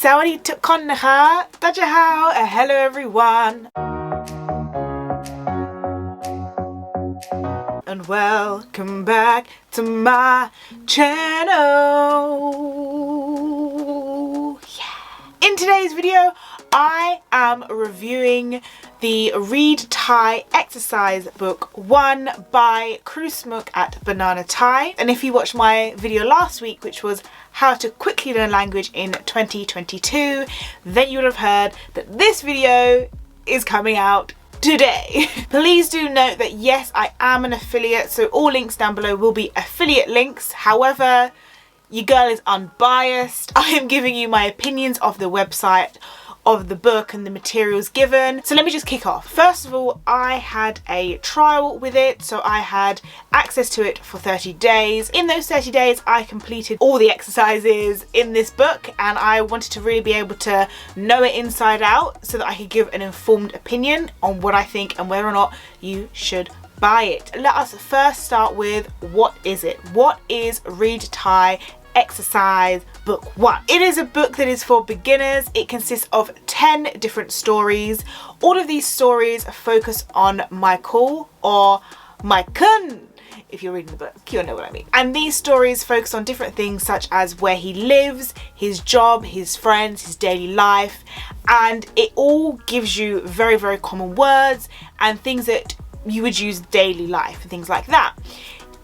สวัสดีทุกคนนะคะ大家好 hello everyone and welcome back to my channel. Yeah. In today's video I am reviewing the Read Thai exercise book 1 by Krusmuk at Banana Thai. And if you watched my video last week, which was how to quickly learn language in 2022, then you would have heard that this video is coming out today. Please do note that yes, I am an affiliate, so all links down below will be affiliate links. However, your girl is unbiased. I am giving you my opinions of the website, of the book and the materials given. So let me just kick off. First of all, I had a trial with it, so I had access to it for 30 days. In those 30 days I completed all the exercises in this book, and I wanted to really be able to know it inside out so that I could give an informed opinion on what I think and whether or not you should buy it. Let us first start with, what is it? What is Read Thai exercise book 1? It is a book that is for beginners. It consists of 10 different stories. All of these stories focus on Michael, or Michael if you're reading the book, you'll know what I mean. And these stories focus on different things such as where he lives, his job, his friends, his daily life, and it all gives you very, very common words and things that you would use daily life and things like that.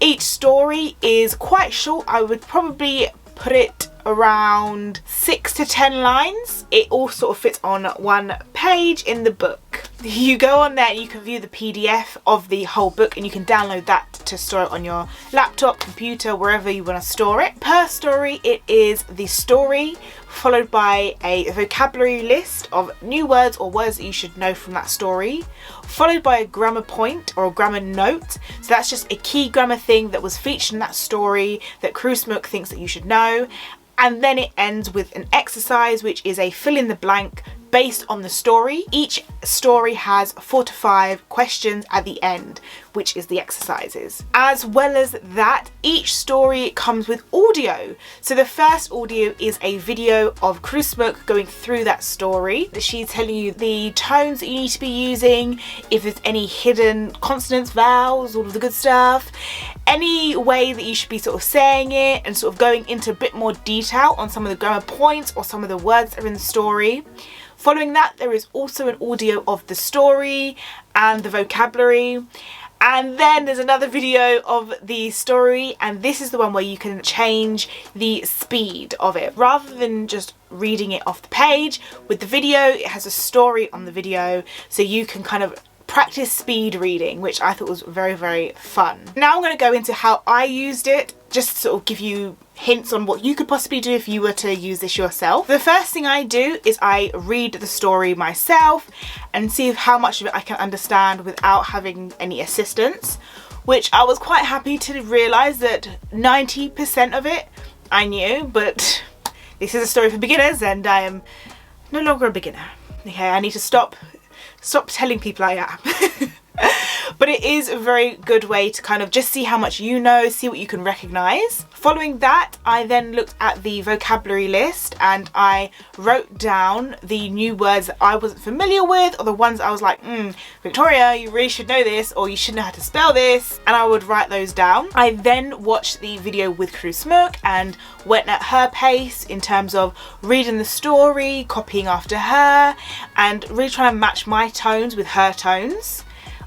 Each story is quite short. I would probably put it around 6 to 10 lines. It all sort of fits on one page in the book. You go on there and you can view the PDF of the whole book, and you can download that to store it on your laptop, computer, wherever you want to store it. Per story, it is the story followed by a vocabulary list of new words or words that you should know from that story, followed by a grammar point or a grammar note. So that's just a key grammar thing that was featured in that story that Krusmuk thinks that you should know. And then it ends with an exercise, which is a fill in the blank based on the story. Each story has 4 to 5 questions at the end, which is the exercises. As well as that, each story comes with audio. So the first audio is a video of Krusmuk going through that story. She's telling you the tones that you need to be using, if there's any hidden consonants, vowels, all of the good stuff, any way that you should be sort of saying it, and sort of going into a bit more detail on some of the grammar points or some of the words that are in the story. Following that, there is also an audio of the story and the vocabulary. And then there's another video of the story, and this is the one where you can change the speed of it. Rather than just reading it off the page, with the video, it has a story on the video, so you can kind of practice speed reading, which I thought was very, very fun. Now I'm going to go into how I used it, just to sort of give you hints on what you could possibly do if you were to use this yourself. The first thing I do is I read the story myself and see how much of it I can understand without having any assistance, which I was quite happy to realise that 90% of it I knew, but this is a story for beginners and I am no longer a beginner. Okay, I need to stop telling people I am. But it is a very good way to kind of just see how much you know, see what you can recognise. Following that, I then looked at the vocabulary list and I wrote down the new words that I wasn't familiar with, or the ones I was like, Victoria, you really should know this, or you should know how to spell this, and I would write those down. I then watched the video with Krusmuk and went at her pace in terms of reading the story, copying after her, and really trying to match my tones with her tones.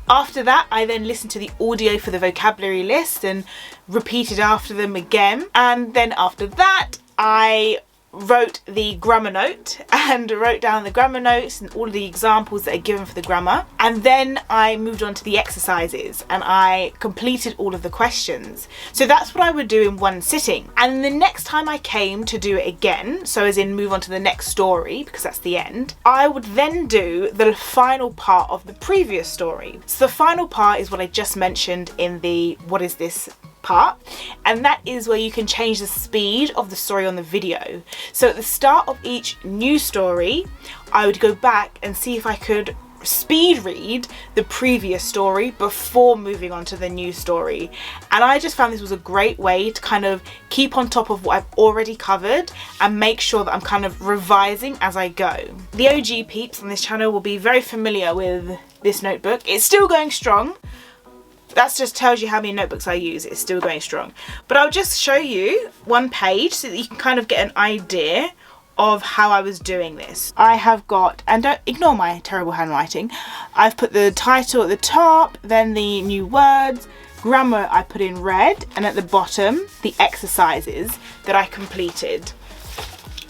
After that, I then listened to the audio for the vocabulary list and repeated after them again. And then after that, I wrote the grammar note and wrote down the grammar notes and all of the examples that are given for the grammar. And then I moved on to the exercises and I completed all of the questions. So that's what I would do in one sitting. And the next time I came to do it again, so as in move on to the next story, because that's the end, I would then do the final part of the previous story. So the final part is what I just mentioned in the what is this part, and that is where you can change the speed of the story on the video. So at the start of each new story, I would go back and see if I could speed read the previous story before moving on to the new story, and I just found this was a great way to kind of keep on top of what I've already covered and make sure that I'm kind of revising as I go. The OG peeps on this channel will be very familiar with this notebook. It's still going strong. That just tells you how many notebooks I use. It's still going strong. But I'll just show you one page so that you can kind of get an idea of how I was doing this. I have got, and don't ignore my terrible handwriting, I've put the title at the top, then the new words, grammar I put in red, and at the bottom the exercises that I completed.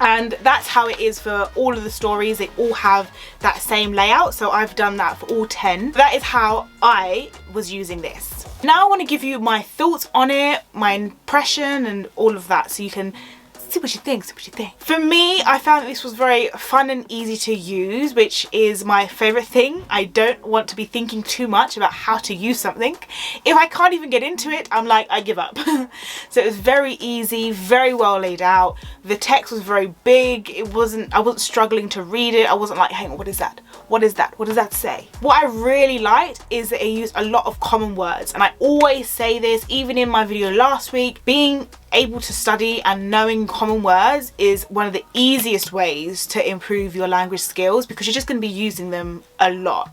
And that's how it is for all of the stories. They all have that same layout, so I've done that for all 10. That is how I was using this. Now I want to give you my thoughts on it, my impression and all of that, so you can see what you think, For me, I found that this was very fun and easy to use, which is my favourite thing. I don't want to be thinking too much about how to use something. If I can't even get into it, I'm like, I give up. So it was very easy, very well laid out. The text was very big. I wasn't struggling to read it. I wasn't like, hang on, what is that? What is that? What does that say? What I really liked is that it used a lot of common words, and I always say this, even in my video last week, being able to study and knowing common words is one of the easiest ways to improve your language skills, because you're just going to be using them a lot.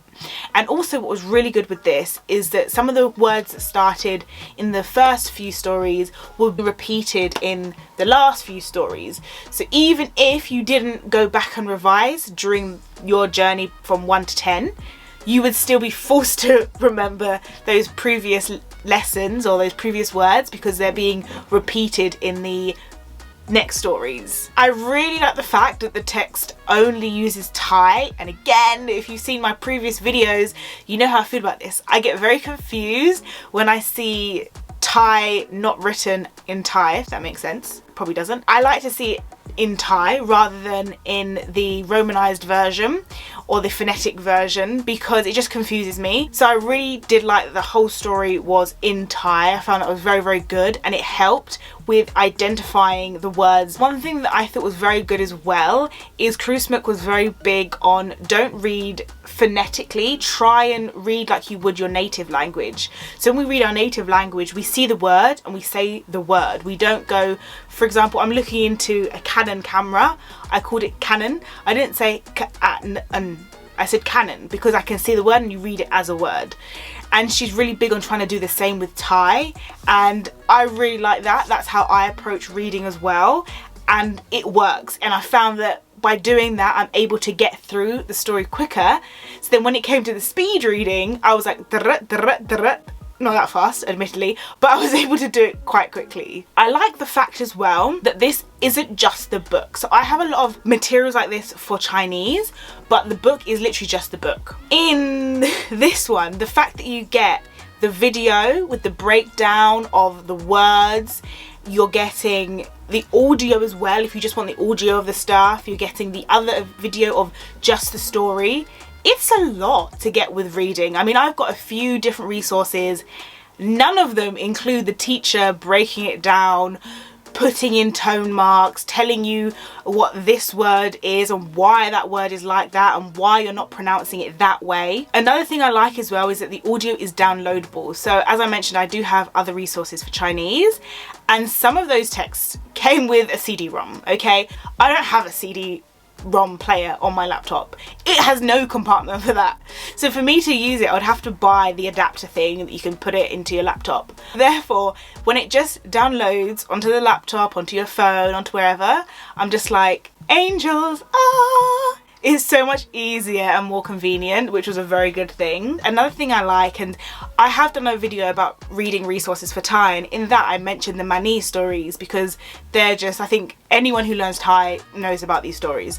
And also what was really good with this is that some of the words that started in the first few stories will be repeated in the last few stories. So even if you didn't go back and revise during your journey from 1 to 10, you would still be forced to remember those previous lessons or those previous words, because they're being repeated in the next stories. I really like the fact that the text only uses Thai, and again, if you've seen my previous videos, you know how I feel about this. I get very confused when I see Thai not written in Thai, if that makes sense. Probably doesn't. I like to see it in Thai rather than in the romanized version or the phonetic version, because it just confuses me. So I really did like that the whole story was in Thai. I found that was very, very good, and it helped with identifying the words. One thing that I thought was very good as well is Krusmuk was very big on don't read phonetically, try and read like you would your native language. So when we read our native language, we see the word and we say the word. We don't go, for example, I'm looking into a Canon camera. I called it Canon. I didn't say I said Canon, because I can see the word and you read it as a word. And she's really big on trying to do the same with Thai, and I really like that. That's how I approach reading as well, and it works. And I found that by doing that, I'm able to get through the story quicker. So then when it came to the speed reading, I was like, not that fast, admittedly, but I was able to do it quite quickly. I like the fact as well that this isn't just the book. So I have a lot of materials like this for Chinese, but the book is literally just the book. In this one, the fact that you get the video with the breakdown of the words, you're getting the audio as well. If you just want the audio of the stuff, you're getting the other video of just the story. It's a lot to get with reading. I mean, I've got a few different resources. None of them include the teacher breaking it down, putting in tone marks, telling you what this word is and why that word is like that and why you're not pronouncing it that way. Another thing I like as well is that the audio is downloadable. So as I mentioned, I do have other resources for Chinese, and some of those texts came with a CD-ROM, okay? I don't have a CD-ROM player on my laptop. It has no compartment for that. So for me to use it, I would have to buy the adapter thing that you can put it into your laptop. Therefore, when it just downloads onto the laptop, onto your phone, onto wherever, I'm just like, angels, ah! It's so much easier and more convenient, which was a very good thing. Another thing I like, and I have done a video about reading resources for Thai, and in that I mentioned the Mani stories, because they're just, I think anyone who learns Thai knows about these stories.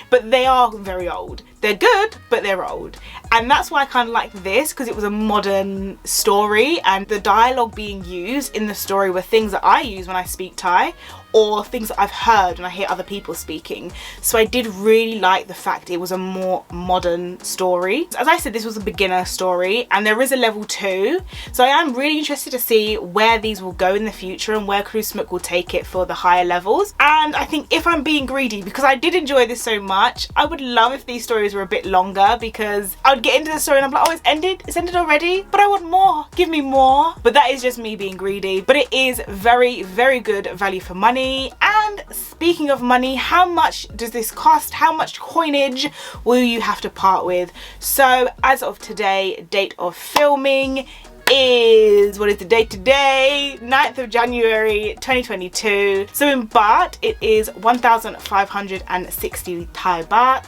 But they are very old. They're good, but they're old. And that's why I kind of like this, because it was a modern story, and the dialogue being used in the story were things that I use when I speak Thai, or things that I've heard when I hear other people speaking. So I did really like the fact it was a more modern story. As I said, this was a beginner story, and there is a level 2. So I am really interested to see where these will go in the future and where Krusmuk will take it for the higher levels. And I think if I'm being greedy, because I did enjoy this so much, I would love if these stories were a bit longer, because I would get into the story and I'm like, oh, it's ended already, but I want more, give me more. But that is just me being greedy. But it is very, very good value for money. And speaking of money, how much does this cost? How much coinage will you have to part with? So as of today, date of filming is, what is the date today? 9th of January 2022. So in baht it is 1,560 Thai baht.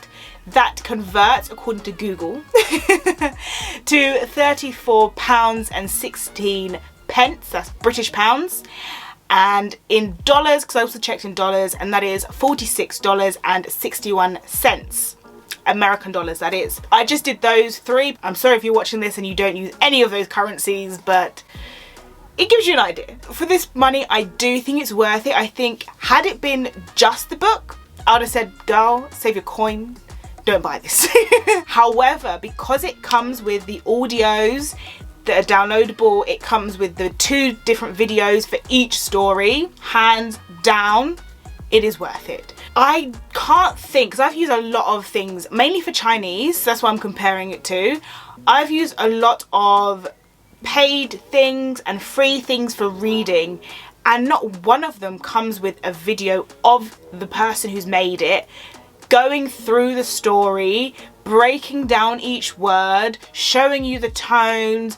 That converts, according to Google, to £34.16. That's British pounds. And in dollars, because I also checked in dollars, and that is $46.61. American dollars, that is. I just did those three. I'm sorry if you're watching this and you don't use any of those currencies, but it gives you an idea. For this money, I do think it's worth it. I think had it been just the book, I would have said, girl, save your coin, don't buy this. However, because it comes with the audios that are downloadable, it comes with the 2 different videos for each story, hands down, it is worth it. I can't think, because I've used a lot of things, mainly for Chinese, so that's what I'm comparing it to. I've used a lot of paid things and free things for reading, and not one of them comes with a video of the person who's made it, going through the story, breaking down each word, showing you the tones,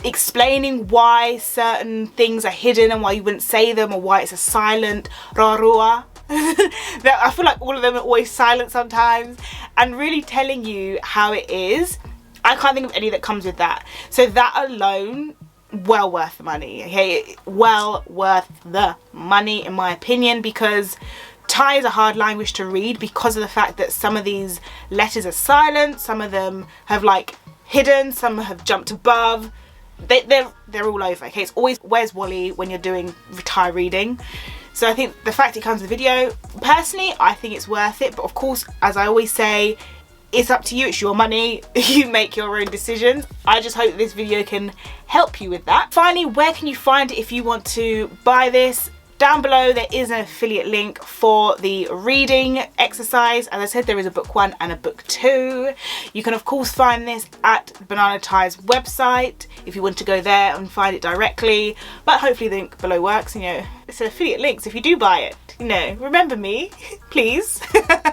explaining why certain things are hidden and why you wouldn't say them, or why it's a silent rarua. I feel like all of them are always silent sometimes, and really telling you how it is. I can't think of any that comes with that. So that alone, well worth the money. Okay, well worth the money in my opinion, because Thai is a hard language to read because of the fact that some of these letters are silent, some of them have like hidden, some have jumped above. They're all over. Okay, it's always where's Wally when you're doing Thai reading. So I think the fact it comes with video, personally, I think it's worth it. But of course, as I always say, it's up to you. It's your money. You make your own decisions. I just hope this video can help you with that. Finally, where can you find it if you want to buy this? Down below there is an affiliate link for the reading exercise. As I said, there is a book 1 and a book 2. You can of course find this at Banana Thai's website if you want to go there and find it directly, but hopefully the link below works. You know, it's an affiliate link, so if you do buy it, you know, remember me, please.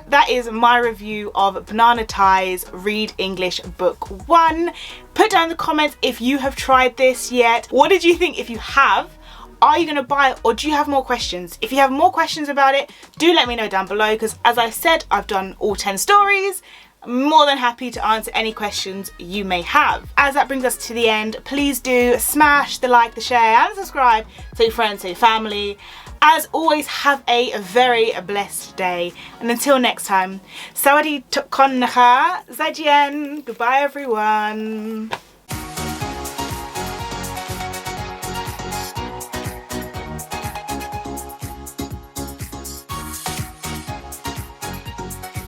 That is my review of Banana Thai's Read English Book 1. Put down in the comments if you have tried this yet. What did you think if you have? Are you going to buy it, or do you have more questions? If you have more questions about it, do let me know down below, because as I said, I've done all 10 stories. I'm more than happy to answer any questions you may have. As that brings us to the end, please do smash the like, the share and subscribe. Tell your friends, tell your family. As always, have a very blessed day. And until next time, Sawadee Tukon Naha, Zaijian. Goodbye everyone.